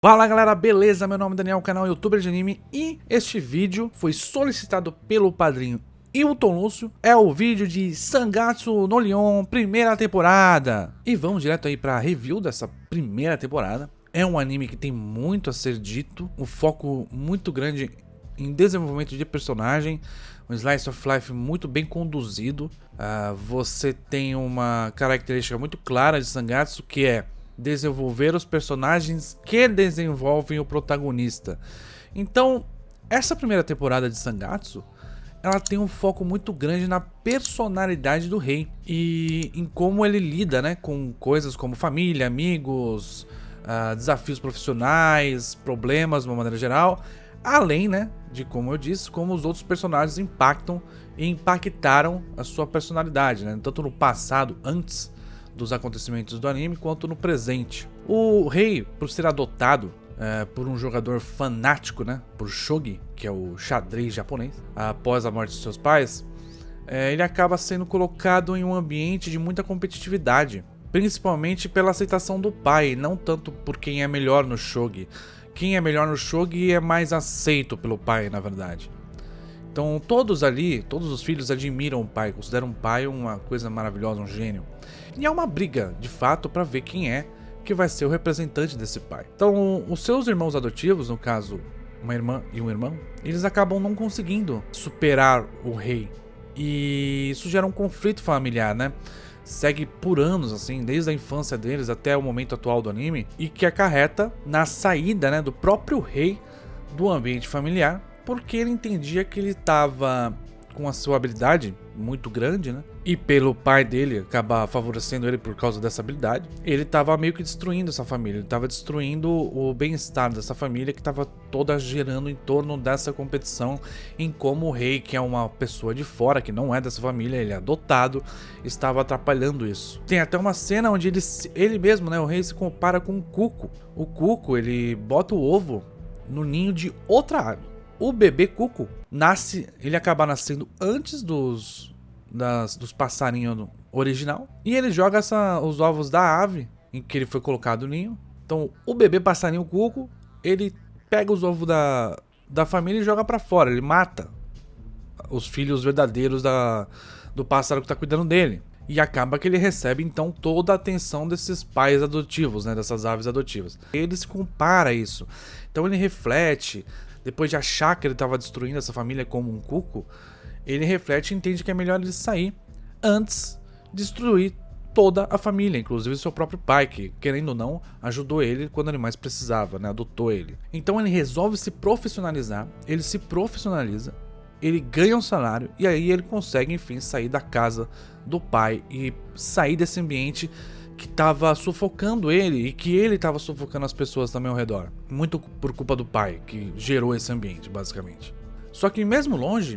Fala galera, beleza? Meu nome é Daniel, canal youtuber de anime, e este vídeo foi solicitado pelo padrinho Hilton Lúcio. É o vídeo de Sangatsu no Lion, primeira temporada. E vamos direto aí pra review dessa primeira temporada. É um anime que tem muito a ser dito, um foco muito grande em desenvolvimento de personagem, um slice of life muito bem conduzido. Você tem uma característica muito clara de Sangatsu, que é desenvolver os personagens que desenvolvem o protagonista. Então, essa primeira temporada de Sangatsu, ela tem um foco muito grande na personalidade do rei e em como ele lida, né, com coisas como família, amigos, desafios profissionais, problemas de uma maneira geral, além, né, de, como eu disse, como os outros personagens impactam e impactaram a sua personalidade, né, tanto no passado, antes dos acontecimentos do anime, quanto no presente. O rei, por ser adotado por um jogador fanático, né, por shogi, que é o xadrez japonês, após a morte de seus pais, ele acaba sendo colocado em um ambiente de muita competitividade, principalmente pela aceitação do pai, não tanto por quem é melhor no shogi. Quem é melhor no shogi é mais aceito pelo pai, na verdade. Então todos ali, todos os filhos admiram o pai, consideram o pai uma coisa maravilhosa, um gênio. E é uma briga, de fato, para ver quem é que vai ser o representante desse pai. Então os seus irmãos adotivos, no caso uma irmã e um irmão, eles acabam não conseguindo superar o rei. E isso gera um conflito familiar, né? Segue por anos, assim, desde a infância deles até o momento atual do anime, e que acarreta na saída, né, do próprio rei do ambiente familiar, porque ele entendia que ele estava com a sua habilidade muito grande, né? E pelo pai dele acabar favorecendo ele por causa dessa habilidade, ele estava meio que destruindo essa família, ele estava destruindo o bem-estar dessa família, que estava toda girando em torno dessa competição, em como o rei, que é uma pessoa de fora, que não é dessa família, ele é adotado, estava atrapalhando isso. Tem até uma cena onde ele mesmo, né, o rei, se compara com o Cuco. O Cuco, ele bota o ovo no ninho de outra ave. O bebê Cuco nasce, ele acaba nascendo antes dos passarinhos original, e ele joga os ovos da ave em que ele foi colocado no ninho. Então o bebê passarinho Cuco, ele pega os ovos da família e joga pra fora, ele mata os filhos verdadeiros do pássaro que tá cuidando dele. E acaba que ele recebe então toda a atenção desses pais adotivos, né, dessas aves adotivas. Ele se compara a isso, então ele reflete. Depois de achar que ele estava destruindo essa família como um cuco, ele reflete e entende que é melhor ele sair antes de destruir toda a família, inclusive seu próprio pai, que, querendo ou não, ajudou ele quando ele mais precisava, né? Adotou ele. Então ele resolve se profissionalizar, ele se profissionaliza, ele ganha um salário e aí ele consegue, enfim, sair da casa do pai e sair desse ambiente que estava sufocando ele e que ele estava sufocando as pessoas também ao redor. Muito por culpa do pai, que gerou esse ambiente, basicamente. Só que mesmo longe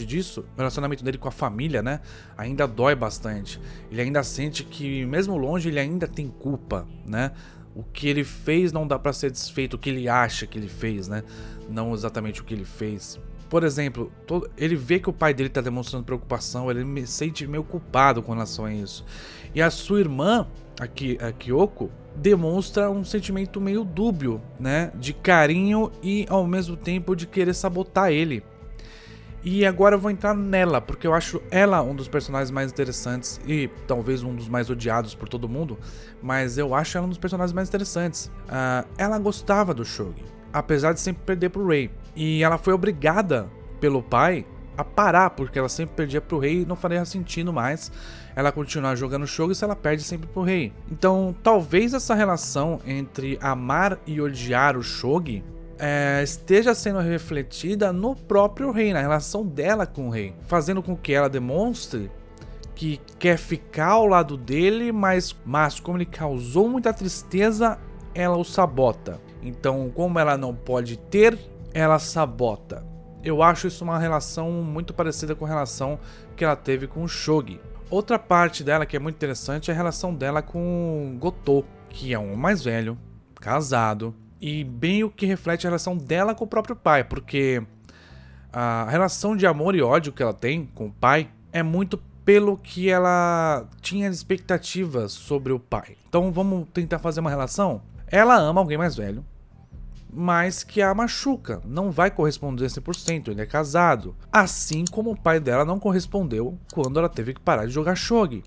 disso, o relacionamento dele com a família, né, ainda dói bastante. Ele ainda sente que, mesmo longe, ele ainda tem culpa, né? O que ele fez não dá pra ser desfeito, o que ele acha que ele fez, né? Não exatamente o que ele fez. Por exemplo, ele vê que o pai dele tá demonstrando preocupação, ele se sente meio culpado com relação a isso. E a sua irmã, a Kyoko, demonstra um sentimento meio dúbio, né? De carinho e ao mesmo tempo de querer sabotar ele. E agora eu vou entrar nela, porque eu acho ela um dos personagens mais interessantes e talvez um dos mais odiados por todo mundo, mas eu acho ela um dos personagens mais interessantes. Ela gostava do Shogi, apesar de sempre perder pro Rei. E ela foi obrigada pelo pai a parar, porque ela sempre perdia pro rei e não faria sentido mais ela continuar jogando Shogi se ela perde sempre pro rei. Então talvez essa relação entre amar e odiar o Shogi esteja sendo refletida no próprio rei, na relação dela com o rei, fazendo com que ela demonstre que quer ficar ao lado dele, mas como ele causou muita tristeza, ela o sabota. Então, como ela não pode ter, ela sabota. Eu acho isso uma relação muito parecida com a relação que ela teve com o Shogi. Outra parte dela que é muito interessante é a relação dela com o Gotou, que é um mais velho, casado, e bem o que reflete a relação dela com o próprio pai, porque a relação de amor e ódio que ela tem com o pai é muito pelo que ela tinha expectativas sobre o pai. Então vamos tentar fazer uma relação? Ela ama alguém mais velho, mas que a machuca, não vai corresponder 100%, ele é casado. Assim como o pai dela não correspondeu quando ela teve que parar de jogar shogi.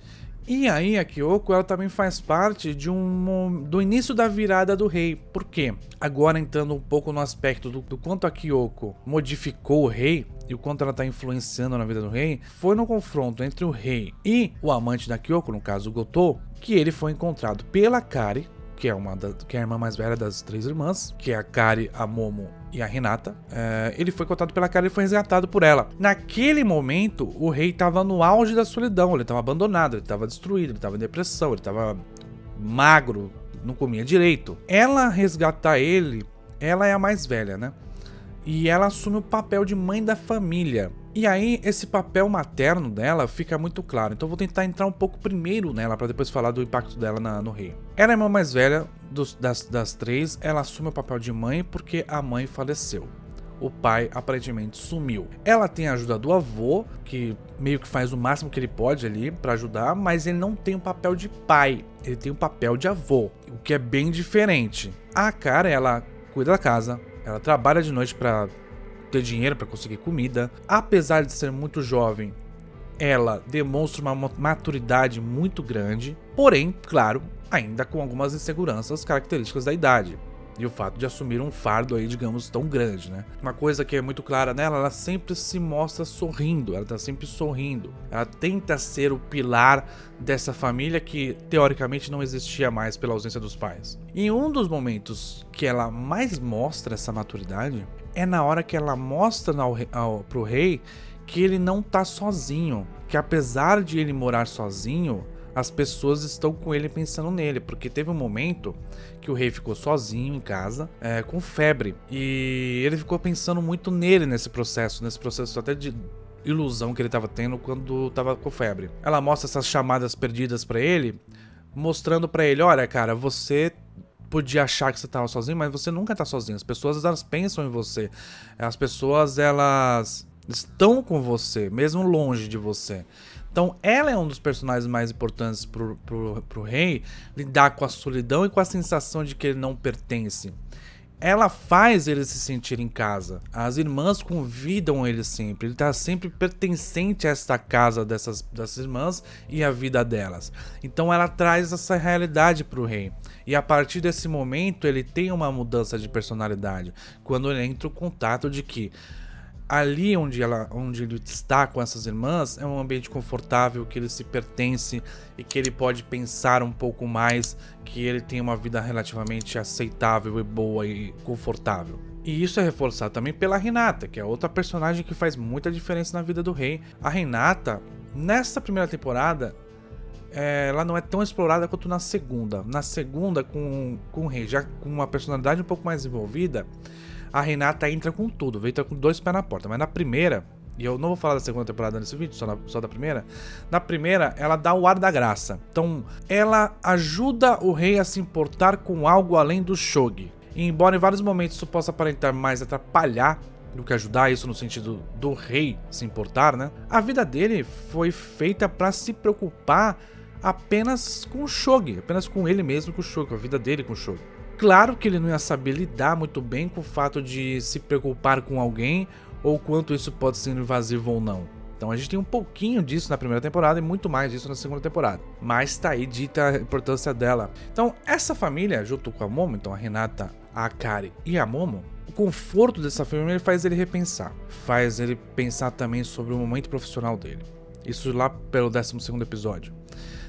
E aí a Kyoko, ela também faz parte do início da virada do rei. Por quê? Agora entrando um pouco no aspecto do quanto a Kyoko modificou o rei e o quanto ela está influenciando na vida do rei, foi no confronto entre o rei e o amante da Kyoko, no caso o Gotou, que ele foi encontrado pela Kari, que é a irmã mais velha das 3 irmãs, que é a Kari, a Momo e a Hinata. Ele foi encontrado pela Kari e foi resgatado por ela. Naquele momento, o rei estava no auge da solidão, ele estava abandonado, ele estava destruído, ele estava em depressão, ele estava magro, não comia direito. Ela resgatar ele, ela é a mais velha, né? E ela assume o papel de mãe da família. E aí, esse papel materno dela fica muito claro. Então eu vou tentar entrar um pouco primeiro nela, para depois falar do impacto dela no rei. Ela é a irmã mais velha das 3, ela assume o papel de mãe porque a mãe faleceu. O pai aparentemente sumiu. Ela tem a ajuda do avô, que meio que faz o máximo que ele pode ali para ajudar, mas ele não tem o papel de pai, ele tem o papel de avô, o que é bem diferente. A Kara, ela cuida da casa, ela trabalha de noite para ter dinheiro, para conseguir comida. Apesar de ser muito jovem, ela demonstra uma maturidade muito grande, porém, claro, ainda com algumas inseguranças características da idade. E o fato de assumir um fardo aí, digamos, tão grande, né? Uma coisa que é muito clara nela, ela sempre se mostra sorrindo, ela tá sempre sorrindo. Ela tenta ser o pilar dessa família que, teoricamente, não existia mais pela ausência dos pais. E um dos momentos que ela mais mostra essa maturidade é na hora que ela mostra pro rei que ele não tá sozinho, que apesar de ele morar sozinho, as pessoas estão com ele pensando nele, porque teve um momento que o rei ficou sozinho em casa, com febre, e ele ficou pensando muito nele nesse processo até de ilusão que ele estava tendo quando estava com febre. Ela mostra essas chamadas perdidas para ele, mostrando para ele, olha cara, você podia achar que você estava sozinho, mas você nunca tá sozinho, as pessoas elas pensam em você, as pessoas elas estão com você, mesmo longe de você. Então ela é um dos personagens mais importantes pro rei lidar com a solidão e com a sensação de que ele não pertence. Ela faz ele se sentir em casa. As irmãs convidam ele sempre. Ele está sempre pertencente a esta casa dessas irmãs e a vida delas. Então ela traz essa realidade para o rei. E a partir desse momento ele tem uma mudança de personalidade. Quando ele entra em contato de que ali onde ele está com essas irmãs é um ambiente confortável, que ele se pertence e que ele pode pensar um pouco mais, que ele tem uma vida relativamente aceitável e boa e confortável. E isso é reforçado também pela Hinata, que é outra personagem que faz muita diferença na vida do rei. A Hinata, nessa primeira temporada, ela não é tão explorada quanto na segunda. Na segunda, com o rei já com uma personalidade um pouco mais envolvida, a Hinata entra com tudo, entra com 2 pés na porta. Mas na primeira, e eu não vou falar da segunda temporada nesse vídeo, só da primeira. Na primeira, ela dá o ar da graça. Então, ela ajuda o rei a se importar com algo além do shogi. E embora em vários momentos isso possa aparentar mais atrapalhar do que ajudar, isso no sentido do rei se importar, né? A vida dele foi feita para se preocupar apenas com o shogi, apenas com ele mesmo, com o shogi, com a vida dele com o shogi. Claro que ele não ia saber lidar muito bem com o fato de se preocupar com alguém ou quanto isso pode ser invasivo ou não. Então a gente tem um pouquinho disso na primeira temporada e muito mais disso na segunda temporada. Mas tá aí dita a importância dela. Então essa família, junto com a Momo, então a Hinata, a Kari e a Momo, o conforto dessa família faz ele repensar. Faz ele pensar também sobre o momento profissional dele. Isso lá pelo 12º episódio.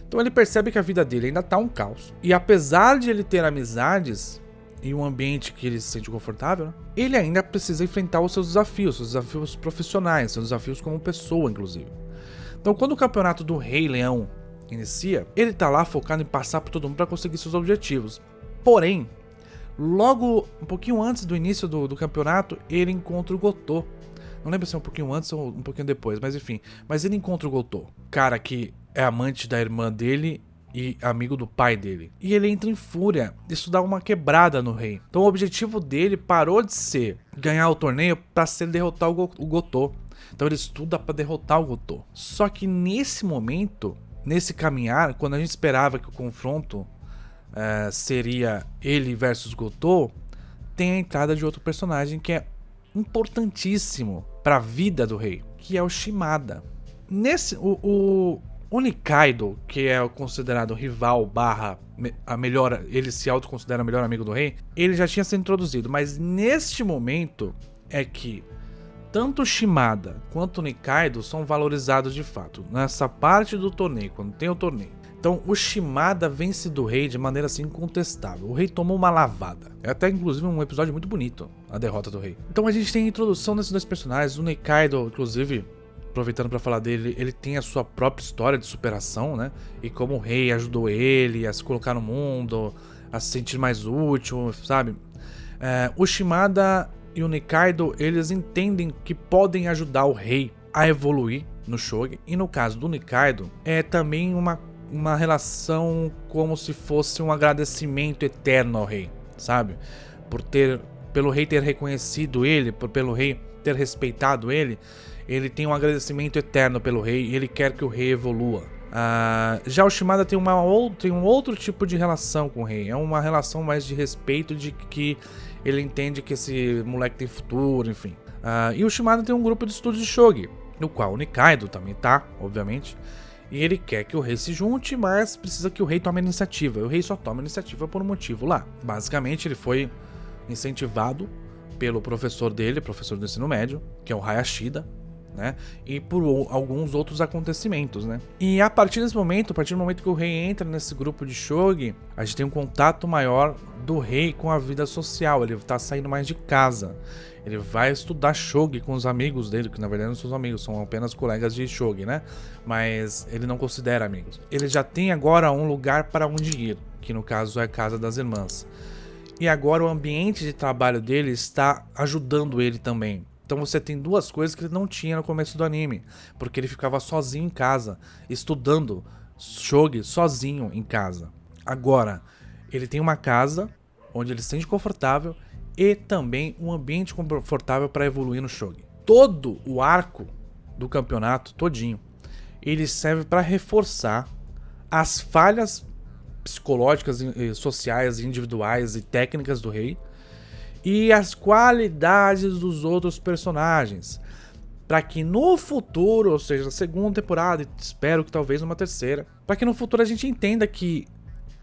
Então ele percebe que a vida dele ainda tá um caos. E apesar de ele ter amizades e um ambiente que ele se sente confortável, né, ele ainda precisa enfrentar os seus desafios profissionais, seus desafios como pessoa, inclusive. Então quando o campeonato do Rei Leão inicia, ele tá lá focado em passar por todo mundo para conseguir seus objetivos. Porém, logo um pouquinho antes do início do campeonato, ele encontra o Gotou. Não lembro se é um pouquinho antes ou um pouquinho depois, mas enfim. Mas ele encontra o Gotou, cara que é amante da irmã dele e amigo do pai dele. E ele entra em fúria. Isso dá uma quebrada no rei. Então o objetivo dele parou de ser ganhar o torneio para ser derrotar o Gotou. Então ele estuda para derrotar o Gotou. Só que nesse momento, nesse caminhar, quando a gente esperava que o confronto seria ele versus Gotou, tem a entrada de outro personagem que é importantíssimo para a vida do rei, que é o Shimada. O Nikaido, que é considerado rival barra a melhor, ele se autoconsidera o melhor amigo do rei, ele já tinha sido introduzido, mas neste momento é que tanto o Shimada quanto o Nikaido são valorizados de fato, nessa parte do torneio, quando tem o torneio. Então o Shimada vence do rei de maneira assim incontestável. O rei tomou uma lavada. É até inclusive um episódio muito bonito, a derrota do rei. Então a gente tem a introdução desses dois personagens. O Nikaido, inclusive, aproveitando para falar dele, ele tem a sua própria história de superação, né? E como o rei ajudou ele a se colocar no mundo, a se sentir mais útil, sabe? O Shimada e o Nikaido, eles entendem que podem ajudar o rei a evoluir no shogi. E no caso do Nikaido, é também uma relação como se fosse um agradecimento eterno ao rei, sabe? Pelo rei ter reconhecido ele, pelo rei ter respeitado ele, ele tem um agradecimento eterno pelo rei e ele quer que o rei evolua. Já o Shimada tem um outro tipo de relação com o rei. É uma relação mais de respeito, de que ele entende que esse moleque tem futuro, enfim. E o Shimada tem um grupo de estudos de shogi, no qual o Nikaido também tá, obviamente. E ele quer que o rei se junte, mas precisa que o rei tome a iniciativa. E o rei só toma a iniciativa por um motivo lá. Basicamente, ele foi incentivado pelo professor dele, professor do ensino médio, que é o Hayashida, né? E por alguns outros acontecimentos, né? E a partir do momento que o rei entra nesse grupo de shogi, a gente tem um contato maior do rei com a vida social. Ele tá saindo mais de casa. Ele vai estudar shogi com os amigos dele, que na verdade não são amigos, são apenas colegas de shogi, né? Mas ele não considera amigos. Ele já tem agora um lugar para onde ir, que no caso é a casa das irmãs. E agora o ambiente de trabalho dele está ajudando ele também. Então você tem duas coisas que ele não tinha no começo do anime, porque ele ficava sozinho em casa, estudando shogi sozinho em casa. Agora, ele tem uma casa onde ele se sente confortável e também um ambiente confortável para evoluir no shogi. Todo o arco do campeonato, todinho, ele serve para reforçar as falhas psicológicas, sociais, individuais e técnicas do rei e as qualidades dos outros personagens, para que no futuro, ou seja, na segunda temporada, e espero que talvez uma terceira, para que no futuro a gente entenda que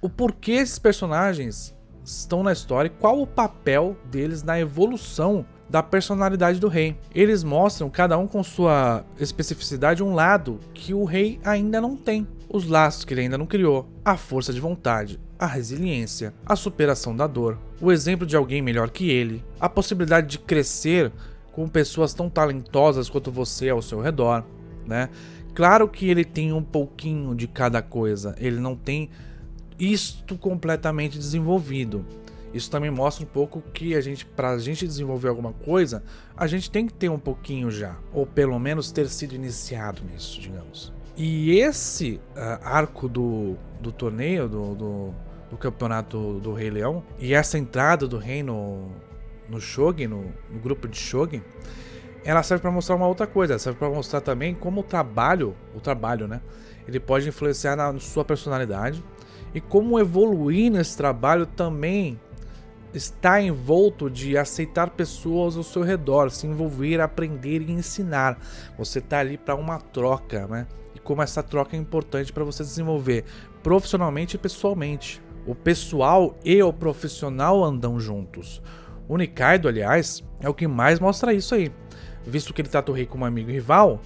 o porquê esses personagens estão na história e qual o papel deles na evolução da personalidade do rei. Eles mostram, cada um com sua especificidade, um lado que o rei ainda não tem. Os laços que ele ainda não criou, a força de vontade, a resiliência, a superação da dor, o exemplo de alguém melhor que ele, a possibilidade de crescer com pessoas tão talentosas quanto você ao seu redor, né? Claro que ele tem um pouquinho de cada coisa, ele não tem isto completamente desenvolvido. Isso também mostra um pouco que pra gente desenvolver alguma coisa, a gente tem que ter um pouquinho já, ou pelo menos ter sido iniciado nisso, digamos. E esse arco do torneio, do campeonato do Rei Leão, e essa entrada do rei no shogi, no grupo de shogi, ela serve para mostrar uma outra coisa. Ela serve para mostrar também como o trabalho, né, ele pode influenciar na sua personalidade, e como evoluir nesse trabalho também está envolto de aceitar pessoas ao seu redor, se envolver, aprender e ensinar. Você está ali para uma troca, né? E como essa troca é importante para você desenvolver profissionalmente e pessoalmente. O pessoal e o profissional andam juntos. O Nikaido, aliás, é o que mais mostra isso aí, visto que ele trata o rei como amigo e rival,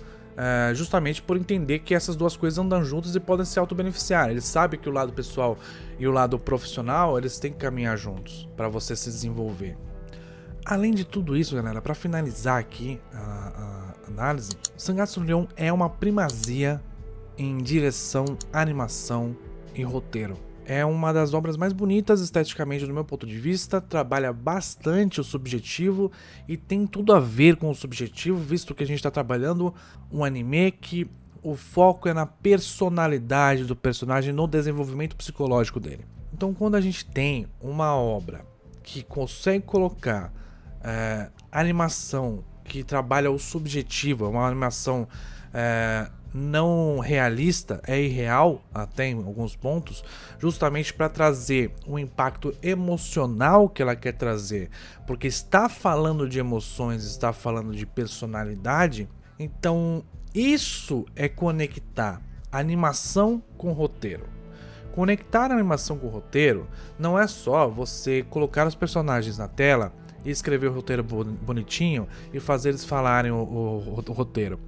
justamente por entender que essas duas coisas andam juntas e podem se auto-beneficiar. Ele sabe que o lado pessoal e o lado profissional, eles têm que caminhar juntos para você se desenvolver. Além de tudo isso, galera, para finalizar aqui a análise, Sangatsu no Lion é uma primazia em direção, animação e roteiro. É uma das obras mais bonitas esteticamente do meu ponto de vista, trabalha bastante o subjetivo e tem tudo a ver com o subjetivo, visto que a gente está trabalhando um anime que o foco é na personalidade do personagem, no desenvolvimento psicológico dele. Então quando a gente tem uma obra que consegue colocar animação que trabalha o subjetivo, uma animação não realista, é irreal até em alguns pontos, justamente para trazer o impacto emocional que ela quer trazer, porque está falando de emoções, está falando de personalidade. Então isso é conectar animação com roteiro. Conectar a animação com o roteiro não é só você colocar os personagens na tela e escrever o roteiro bonitinho e fazer eles falarem o roteiro.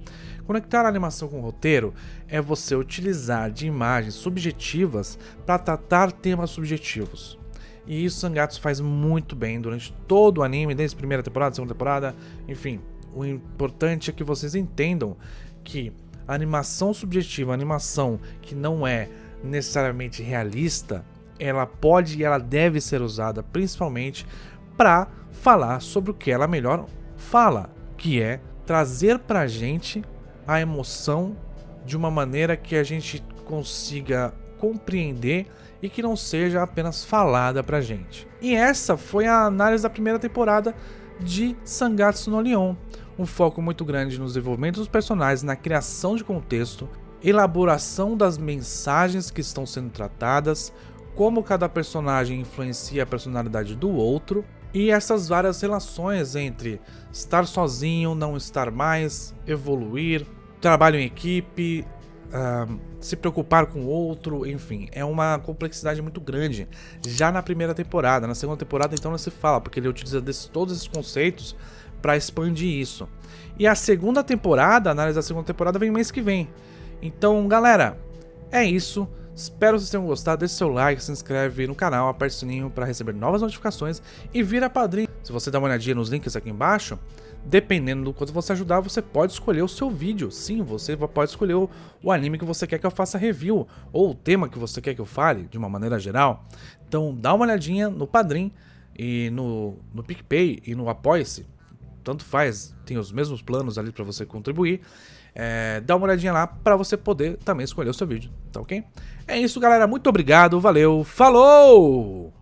Conectar a animação com o roteiro é você utilizar de imagens subjetivas para tratar temas subjetivos. E isso Sangatsu faz muito bem durante todo o anime, desde a primeira temporada, segunda temporada, enfim. O importante é que vocês entendam que a animação subjetiva, a animação que não é necessariamente realista, ela pode e ela deve ser usada principalmente para falar sobre o que ela melhor fala, que é trazer pra gente a emoção de uma maneira que a gente consiga compreender e que não seja apenas falada pra gente. E essa foi a análise da primeira temporada de Sangatsu no Lion. Um foco muito grande no desenvolvimento dos personagens, na criação de contexto, elaboração das mensagens que estão sendo tratadas, como cada personagem influencia a personalidade do outro, e essas várias relações entre estar sozinho, não estar mais, evoluir, trabalho em equipe, se preocupar com o outro, enfim, é uma complexidade muito grande. Já na primeira temporada, na segunda temporada então não se fala, porque ele utiliza todos esses conceitos para expandir isso. E a segunda temporada, a análise da segunda temporada vem mês que vem. Então, galera, é isso. Espero que vocês tenham gostado. Deixe seu like, se inscreve no canal, aperte o sininho para receber novas notificações e vira padrinho. Se você dá uma olhadinha nos links aqui embaixo, dependendo do quanto você ajudar, você pode escolher o seu vídeo. Sim, você pode escolher o anime que você quer que eu faça review, ou o tema que você quer que eu fale, de uma maneira geral. Então, dá uma olhadinha no Padrim, e no PicPay e no Apoia-se. Tanto faz, tem os mesmos planos ali para você contribuir. Dá uma olhadinha lá para você poder também escolher o seu vídeo, tá ok? É isso, galera, muito obrigado, valeu, falou!